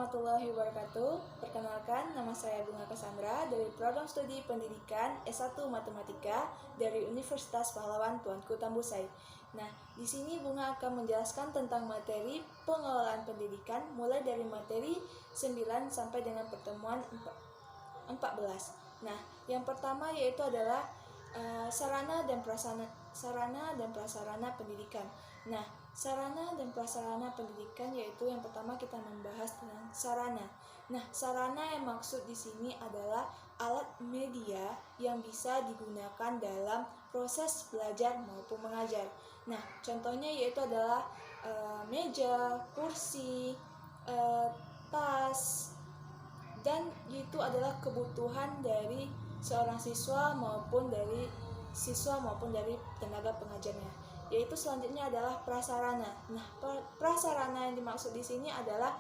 warahmatullahi wabarakatuh. Perkenalkan, nama saya Bunga Cassandra dari Program Studi Pendidikan S1 Matematika dari Universitas Pahlawan Tuanku Tambusai. Nah, di sini Bunga akan menjelaskan tentang materi pengelolaan pendidikan mulai dari materi 9 sampai dengan pertemuan 14. Nah, yang pertama yaitu adalah sarana dan prasarana pendidikan. Nah, sarana dan prasarana pendidikan yaitu yang pertama kita membahas tentang sarana. Nah, sarana yang maksud di sini adalah alat media yang bisa digunakan dalam proses belajar maupun mengajar. Nah, contohnya yaitu adalah meja, kursi, tas, dan itu adalah kebutuhan dari seorang siswa maupun dari tenaga pengajarnya. Yaitu selanjutnya adalah prasarana. Nah, prasarana yang dimaksud di sini adalah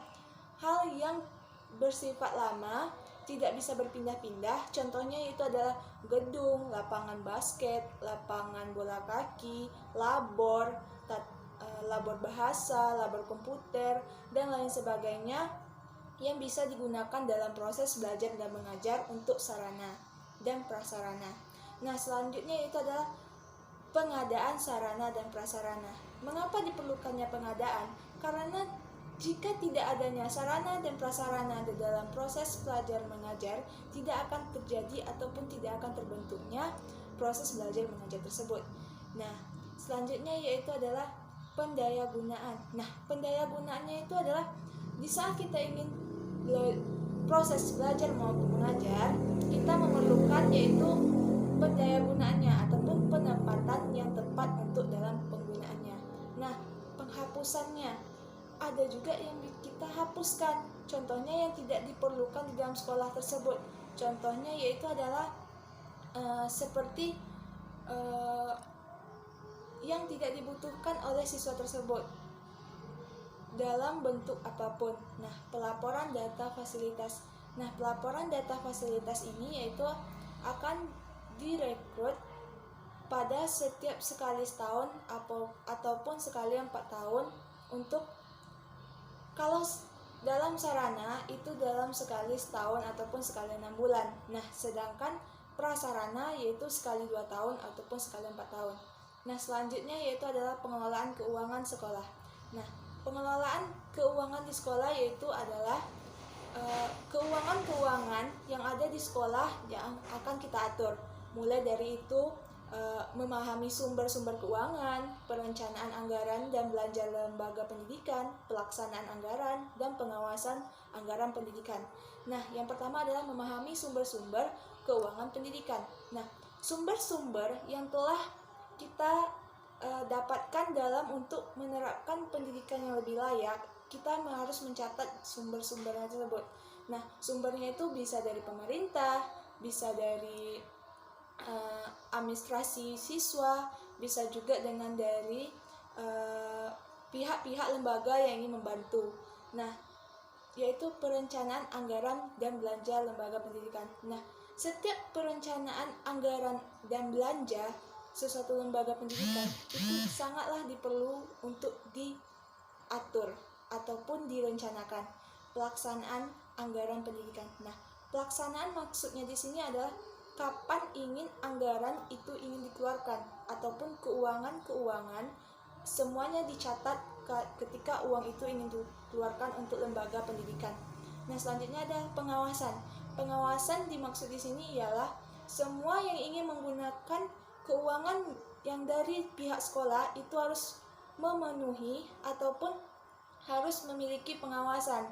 hal yang bersifat lama, tidak bisa berpindah-pindah. Contohnya itu adalah gedung, lapangan basket, lapangan bola kaki, labor bahasa, labor komputer, dan lain sebagainya yang bisa digunakan dalam proses belajar dan mengajar untuk sarana dan prasarana. Nah, selanjutnya itu adalah pengadaan sarana dan prasarana. Mengapa diperlukannya pengadaan? Karena jika tidak adanya sarana dan prasarana di dalam proses belajar mengajar, tidak akan terjadi ataupun tidak akan terbentuknya proses belajar mengajar tersebut. Nah, selanjutnya yaitu adalah pendayagunaan. Nah, pendayagunaannya itu adalah di saat kita ingin proses belajar maupun mengajar, kita memerlukan yaitu pendayagunaannya ataupun penempatan yang tepat untuk dalam penggunaannya. Nah, penghapusannya ada juga yang kita hapuskan. Contohnya yang tidak diperlukan di dalam sekolah tersebut. Contohnya yaitu adalah seperti yang tidak dibutuhkan oleh siswa tersebut dalam bentuk apapun. Nah, pelaporan data fasilitas. Nah, pelaporan data fasilitas ini yaitu akan direkrut pada setiap sekali setahun ataupun sekali 4 tahun untuk kalau dalam sarana itu dalam sekali setahun ataupun sekali 6 bulan. Nah, sedangkan prasarana yaitu sekali 2 tahun ataupun sekali 4 tahun. Nah, selanjutnya yaitu adalah pengelolaan keuangan sekolah. Nah, pengelolaan keuangan di sekolah yaitu adalah keuangan-keuangan yang ada di sekolah yang akan kita atur. Mulai dari itu memahami sumber-sumber keuangan, perencanaan anggaran dan belanja lembaga pendidikan, pelaksanaan anggaran, dan pengawasan anggaran pendidikan. Nah, yang pertama adalah memahami sumber-sumber keuangan pendidikan. Nah, sumber-sumber yang telah kita dapatkan dalam untuk menerapkan pendidikan yang lebih layak, kita harus mencatat sumber-sumbernya tersebut. Nah, sumbernya itu bisa dari pemerintah, bisa dari administrasi siswa, bisa juga dengan dari pihak-pihak lembaga yang ingin membantu. Nah, yaitu perencanaan anggaran dan belanja lembaga pendidikan. Nah, setiap perencanaan anggaran dan belanja sesuatu lembaga pendidikan itu sangatlah diperlu untuk diatur ataupun direncanakan pelaksanaan anggaran pendidikan. Nah, pelaksanaan maksudnya di sini adalah kapan ingin anggaran itu ingin dikeluarkan ataupun keuangan semuanya dicatat ketika uang itu ingin dikeluarkan untuk lembaga pendidikan. Nah, selanjutnya ada pengawasan. Pengawasan dimaksud di sini ialah semua yang ingin menggunakan keuangan yang dari pihak sekolah itu harus memenuhi ataupun harus memiliki pengawasan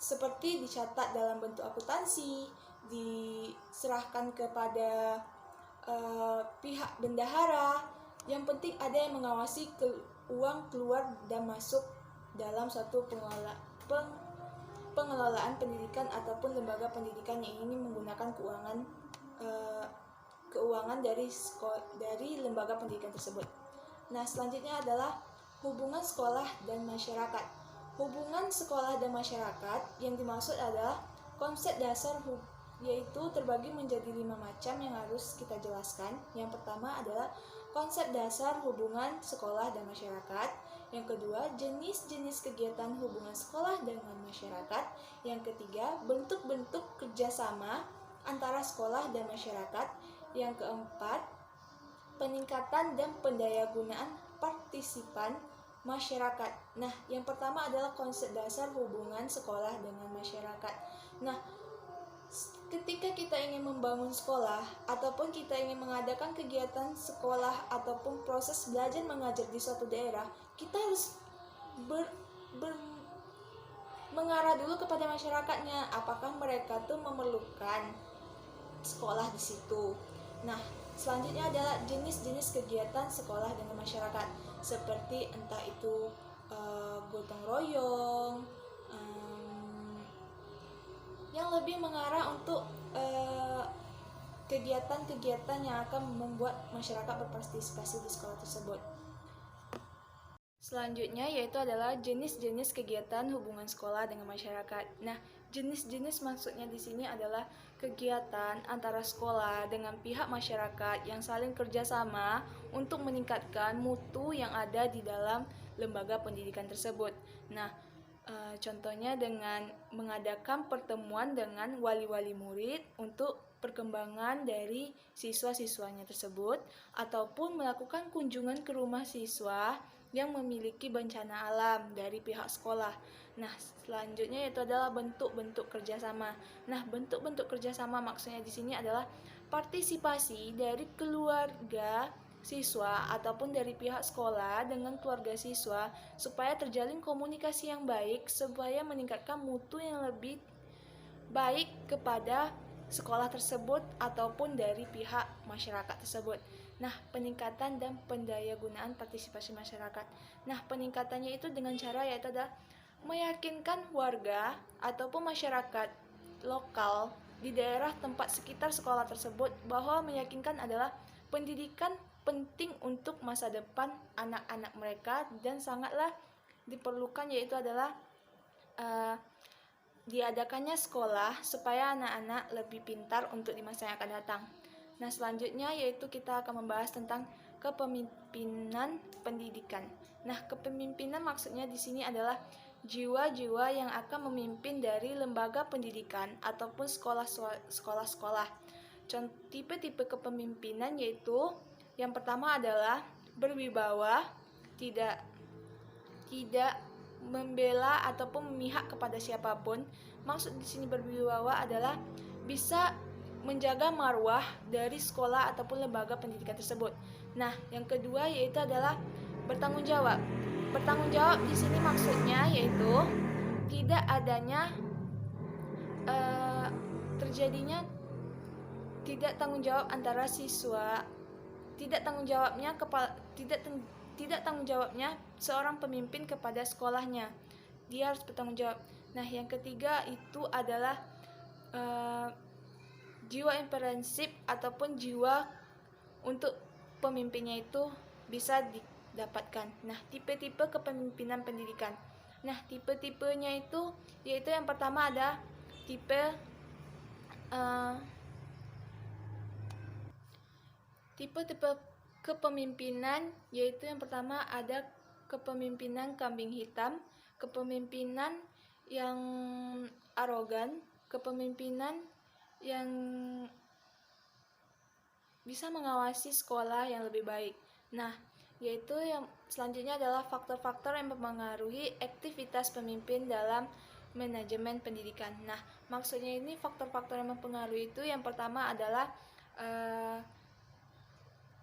seperti dicatat dalam bentuk akuntansi, diserahkan kepada pihak bendahara. Yang penting ada yang mengawasi uang keluar dan masuk dalam suatu pengelolaan pendidikan ataupun lembaga pendidikan yang ingin menggunakan keuangan dari lembaga pendidikan tersebut. Nah, selanjutnya adalah hubungan sekolah dan masyarakat. Hubungan sekolah dan masyarakat yang dimaksud adalah konsep dasar yaitu terbagi menjadi 5 macam yang harus kita jelaskan. Yang pertama adalah konsep dasar hubungan sekolah dan masyarakat. Yang kedua, jenis-jenis kegiatan hubungan sekolah dengan masyarakat. Yang ketiga, bentuk-bentuk kerjasama antara sekolah dan masyarakat. Yang keempat, peningkatan dan pendayagunaan partisipan masyarakat. Nah, yang pertama adalah konsep dasar hubungan sekolah dengan masyarakat. Nah, ketika kita ingin membangun sekolah ataupun kita ingin mengadakan kegiatan sekolah ataupun proses belajar mengajar di suatu daerah, kita harus mengarah dulu kepada masyarakatnya, apakah mereka tuh memerlukan sekolah di situ. Nah, selanjutnya adalah jenis-jenis kegiatan sekolah dengan masyarakat, seperti entah itu gotong royong, yang lebih mengarah untuk kegiatan-kegiatan yang akan membuat masyarakat berpartisipasi di sekolah tersebut. Selanjutnya yaitu adalah jenis-jenis kegiatan hubungan sekolah dengan masyarakat. Nah, jenis-jenis maksudnya di sini adalah kegiatan antara sekolah dengan pihak masyarakat yang saling kerjasama untuk meningkatkan mutu yang ada di dalam lembaga pendidikan tersebut. Nah, contohnya dengan mengadakan pertemuan dengan wali-wali murid untuk perkembangan dari siswa-siswanya tersebut, ataupun melakukan kunjungan ke rumah siswa yang memiliki bencana alam dari pihak sekolah. Nah, selanjutnya yaitu adalah bentuk-bentuk kerjasama. Nah, bentuk-bentuk kerjasama maksudnya di sini adalah partisipasi dari keluarga siswa ataupun dari pihak sekolah dengan keluarga siswa supaya terjalin komunikasi yang baik, supaya meningkatkan mutu yang lebih baik kepada sekolah tersebut ataupun dari pihak masyarakat tersebut. Nah, peningkatan dan pendayagunaan partisipasi masyarakat. Nah, peningkatannya itu dengan cara yaitu adalah meyakinkan warga ataupun masyarakat lokal di daerah tempat sekitar sekolah tersebut bahwa meyakinkan adalah pendidikan penting untuk masa depan anak-anak mereka dan sangatlah diperlukan, yaitu adalah diadakannya sekolah supaya anak-anak lebih pintar untuk di masa yang akan datang. Nah, selanjutnya yaitu kita akan membahas tentang kepemimpinan pendidikan. Nah, kepemimpinan maksudnya di sini adalah jiwa-jiwa yang akan memimpin dari lembaga pendidikan ataupun sekolah-sekolah. Tipe-tipe kepemimpinan yaitu yang pertama adalah berwibawa, tidak membela ataupun memihak kepada siapapun. Maksud di sini berwibawa adalah bisa menjaga marwah dari sekolah ataupun lembaga pendidikan tersebut. Nah, yang kedua yaitu adalah bertanggung jawab. Bertanggung jawab di sini maksudnya yaitu tidak adanya terjadinya tidak tanggung jawab antara siswa, tidak tanggung jawabnya seorang pemimpin kepada sekolahnya. Dia harus bertanggung jawab. Nah, yang ketiga itu adalah jiwa imprensif ataupun jiwa untuk pemimpinnya itu bisa didapatkan. Nah, tipe-tipe kepemimpinan pendidikan. Nah, tipe-tipenya itu yaitu yang pertama ada tipe kepemimpinan, yaitu yang pertama ada kepemimpinan kambing hitam, kepemimpinan yang arogan, kepemimpinan yang bisa mengawasi sekolah yang lebih baik. Nah, yaitu yang selanjutnya adalah faktor-faktor yang mempengaruhi aktivitas pemimpin dalam manajemen pendidikan. Nah, maksudnya ini faktor-faktor yang mempengaruhi itu yang pertama adalah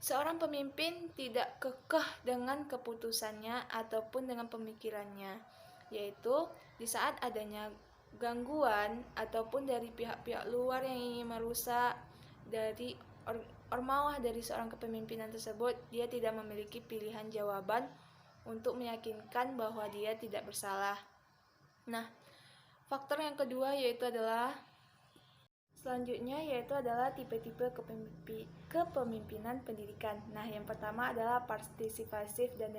seorang pemimpin tidak kekeh dengan keputusannya ataupun dengan pemikirannya, yaitu di saat adanya gangguan ataupun dari pihak-pihak luar yang ingin merusak dari ormawah dari seorang kepemimpinan tersebut, dia tidak memiliki pilihan jawaban untuk meyakinkan bahwa dia tidak bersalah. Nah, faktor yang kedua yaitu adalah selanjutnya yaitu adalah tipe-tipe kepemimpinan pendidikan. Nah, yang pertama adalah partisipasif dan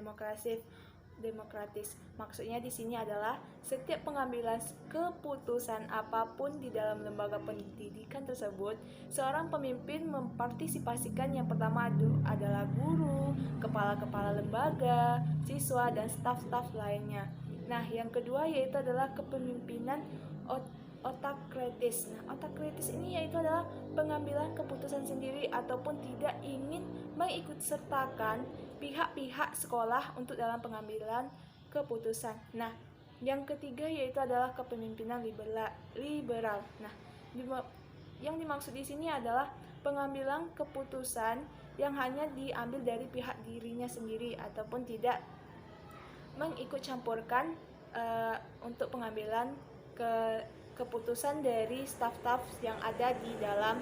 demokratis. Maksudnya di sini adalah setiap pengambilan keputusan apapun di dalam lembaga pendidikan tersebut, seorang pemimpin mempartisipasikan yang pertama adalah guru, kepala-kepala lembaga, siswa, dan staf-staf lainnya. Nah, yang kedua yaitu adalah kepemimpinan otakritis. Nah, otakritis ini yaitu adalah pengambilan keputusan sendiri ataupun tidak ingin mengikutsertakan pihak-pihak sekolah untuk dalam pengambilan keputusan. Nah, yang ketiga yaitu adalah kepemimpinan liberal. Nah, yang dimaksud di sini adalah pengambilan keputusan yang hanya diambil dari pihak dirinya sendiri ataupun tidak mengikut campurkan untuk pengambilan keputusan dari staf-staf yang ada di dalam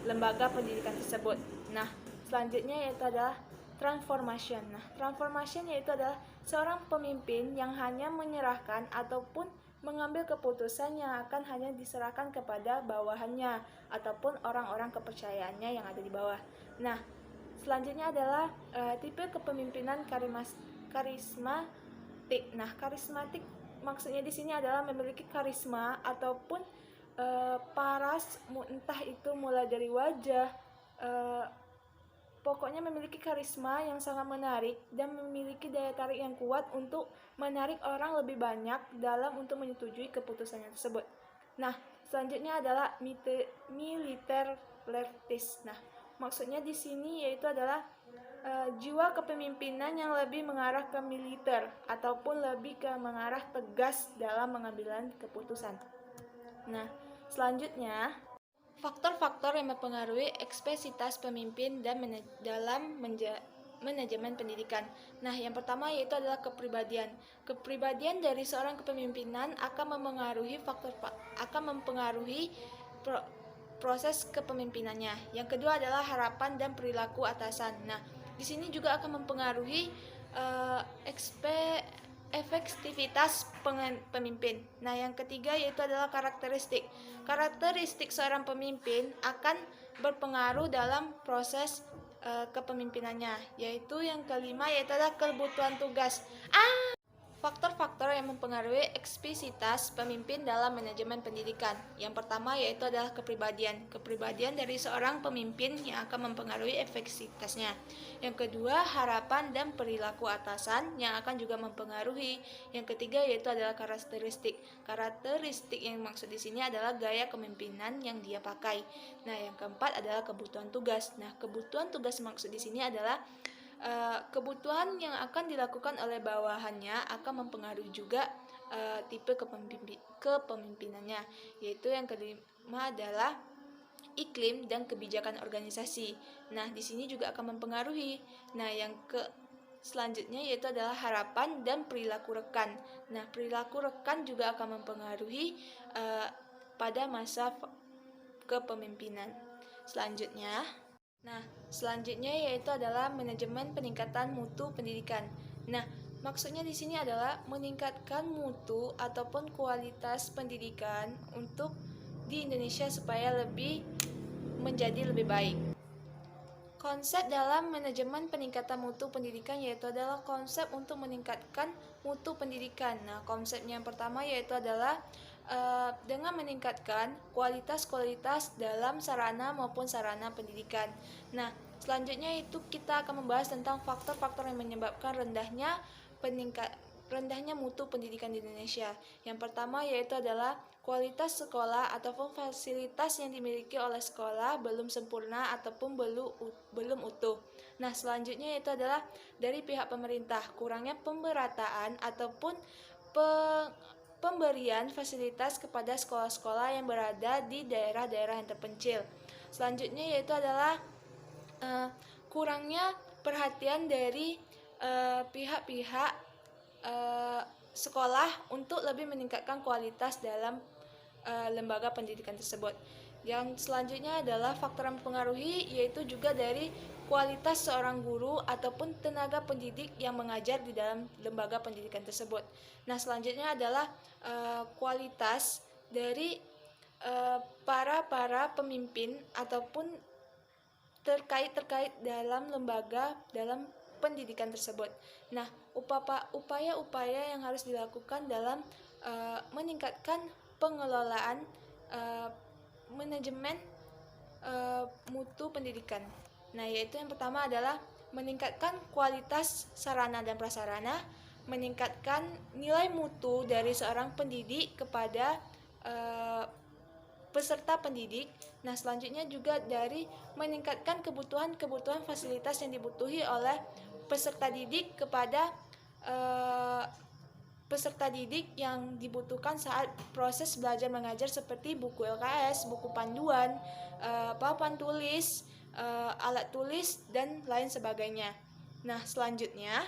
lembaga pendidikan tersebut. Nah, selanjutnya yaitu adalah transformation. Nah, transformation yaitu adalah seorang pemimpin yang hanya menyerahkan ataupun mengambil keputusan yang akan hanya diserahkan kepada bawahannya ataupun orang-orang kepercayaannya yang ada di bawah. Nah, selanjutnya adalah tipe kepemimpinan karismatik. Nah, karismatik maksudnya di sini adalah memiliki karisma ataupun paras, entah itu mulai dari wajah, pokoknya memiliki karisma yang sangat menarik dan memiliki daya tarik yang kuat untuk menarik orang lebih banyak dalam untuk menyetujui keputusannya tersebut. Nah, selanjutnya adalah militaritis. Nah, maksudnya di sini yaitu adalah jiwa kepemimpinan yang lebih mengarah ke militer ataupun lebih ke mengarah tegas dalam pengambilan keputusan. Nah, selanjutnya faktor-faktor yang mempengaruhi ekspresitas pemimpin dalam manajemen pendidikan. Nah, yang pertama yaitu adalah kepribadian. Kepribadian dari seorang kepemimpinan akan mempengaruhi proses kepemimpinannya. Yang kedua adalah harapan dan perilaku atasan. Nah, di sini juga akan mempengaruhi efektivitas pemimpin. Nah, yang ketiga yaitu adalah karakteristik. Karakteristik seorang pemimpin akan berpengaruh dalam proses kepemimpinannya. Yaitu yang kelima yaitu adalah kebutuhan tugas. Faktor-faktor yang mempengaruhi ekspresitas pemimpin dalam manajemen pendidikan. Yang pertama yaitu adalah kepribadian. Kepribadian dari seorang pemimpin yang akan mempengaruhi efektivitasnya. Yang kedua, harapan dan perilaku atasan yang akan juga mempengaruhi. Yang ketiga yaitu adalah karakteristik. Karakteristik yang maksud di sini adalah gaya kepemimpinan yang dia pakai. Nah, yang keempat adalah kebutuhan tugas. Nah, kebutuhan tugas maksud di sini adalah kebutuhan yang akan dilakukan oleh bawahannya akan mempengaruhi juga tipe kepemimpinannya, yaitu yang kelima adalah iklim dan kebijakan organisasi. Nah, di sini juga akan mempengaruhi. Nah, yang selanjutnya yaitu adalah harapan dan perilaku rekan. Nah, perilaku rekan juga akan mempengaruhi pada masa kepemimpinan. Selanjutnya yaitu adalah manajemen peningkatan mutu pendidikan. Nah, maksudnya di sini adalah meningkatkan mutu ataupun kualitas pendidikan untuk di Indonesia supaya menjadi lebih baik. Konsep dalam manajemen peningkatan mutu pendidikan yaitu adalah konsep untuk meningkatkan mutu pendidikan. Nah, konsepnya yang pertama yaitu adalah dengan meningkatkan kualitas dalam sarana maupun sarana pendidikan. Nah, selanjutnya itu kita akan membahas tentang faktor-faktor yang menyebabkan rendahnya mutu pendidikan di Indonesia. Yang pertama yaitu adalah kualitas sekolah ataupun fasilitas yang dimiliki oleh sekolah belum sempurna ataupun belum utuh. Nah, selanjutnya yaitu adalah dari pihak pemerintah, kurangnya pemberataan ataupun pemberian fasilitas kepada sekolah-sekolah yang berada di daerah-daerah yang terpencil. Selanjutnya yaitu adalah kurangnya perhatian dari pihak-pihak sekolah untuk lebih meningkatkan kualitas dalam lembaga pendidikan tersebut. Yang selanjutnya adalah faktor yang mempengaruhi yaitu juga dari kualitas seorang guru ataupun tenaga pendidik yang mengajar di dalam lembaga pendidikan tersebut. Nah, selanjutnya adalah kualitas dari para pemimpin ataupun terkait dalam lembaga dalam pendidikan tersebut. Nah, upaya-upaya yang harus dilakukan dalam meningkatkan pengelolaan manajemen mutu pendidikan. Nah, yaitu yang pertama adalah meningkatkan kualitas sarana dan prasarana, meningkatkan nilai mutu dari seorang pendidik kepada peserta pendidik. Nah, selanjutnya juga dari meningkatkan kebutuhan fasilitas yang dibutuhi oleh peserta didik kepada peserta didik yang dibutuhkan saat proses belajar mengajar seperti buku LKS, buku panduan, papan tulis, alat tulis, dan lain sebagainya. Nah, selanjutnya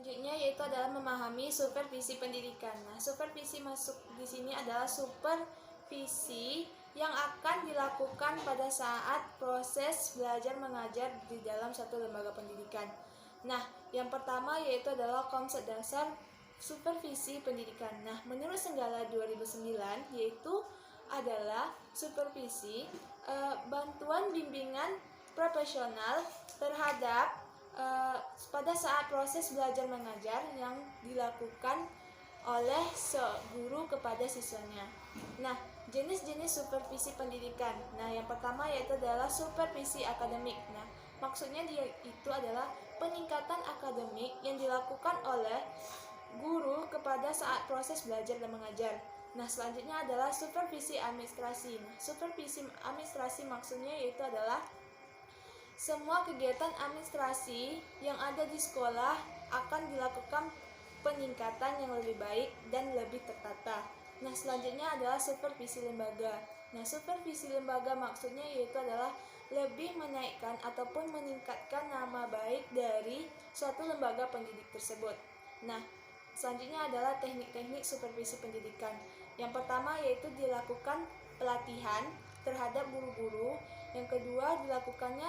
yaitu adalah memahami supervisi pendidikan. Nah, supervisi masuk di sini adalah supervisi yang akan dilakukan pada saat proses belajar mengajar di dalam satu lembaga pendidikan. Nah, yang pertama yaitu adalah konsep dasar supervisi pendidikan. Nah, menurut Senggala 2009 yaitu adalah supervisi bantuan bimbingan profesional terhadap pada saat proses belajar mengajar yang dilakukan oleh guru kepada siswanya. Nah, jenis-jenis supervisi pendidikan. Nah, yang pertama yaitu adalah supervisi akademik. Nah, maksudnya dia itu adalah peningkatan akademik yang dilakukan oleh guru kepada saat proses belajar dan mengajar. Nah, selanjutnya adalah supervisi administrasi. Nah, supervisi administrasi maksudnya yaitu adalah semua kegiatan administrasi yang ada di sekolah akan dilakukan peningkatan yang lebih baik dan lebih tertata. Nah, selanjutnya adalah supervisi lembaga. Nah, supervisi lembaga maksudnya yaitu adalah lebih menaikkan ataupun meningkatkan nama baik dari suatu lembaga pendidik tersebut. Nah, selanjutnya adalah teknik-teknik supervisi pendidikan. Yang pertama yaitu dilakukan pelatihan terhadap guru-guru. Yang kedua dilakukannya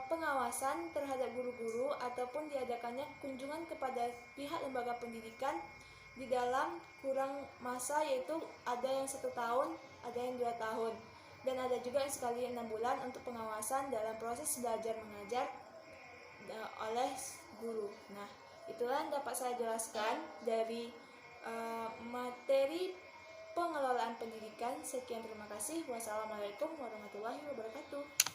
pengawasan terhadap guru-guru ataupun diadakannya kunjungan kepada pihak lembaga pendidikan di dalam kurang masa, yaitu ada yang 1 tahun, ada yang 2 tahun, dan ada juga yang sekali 6 bulan untuk pengawasan dalam proses belajar mengajar oleh guru. Nah, itulah yang dapat saya jelaskan dari materi pengelolaan pendidikan. Sekian, terima kasih. Wassalamualaikum warahmatullahi wabarakatuh.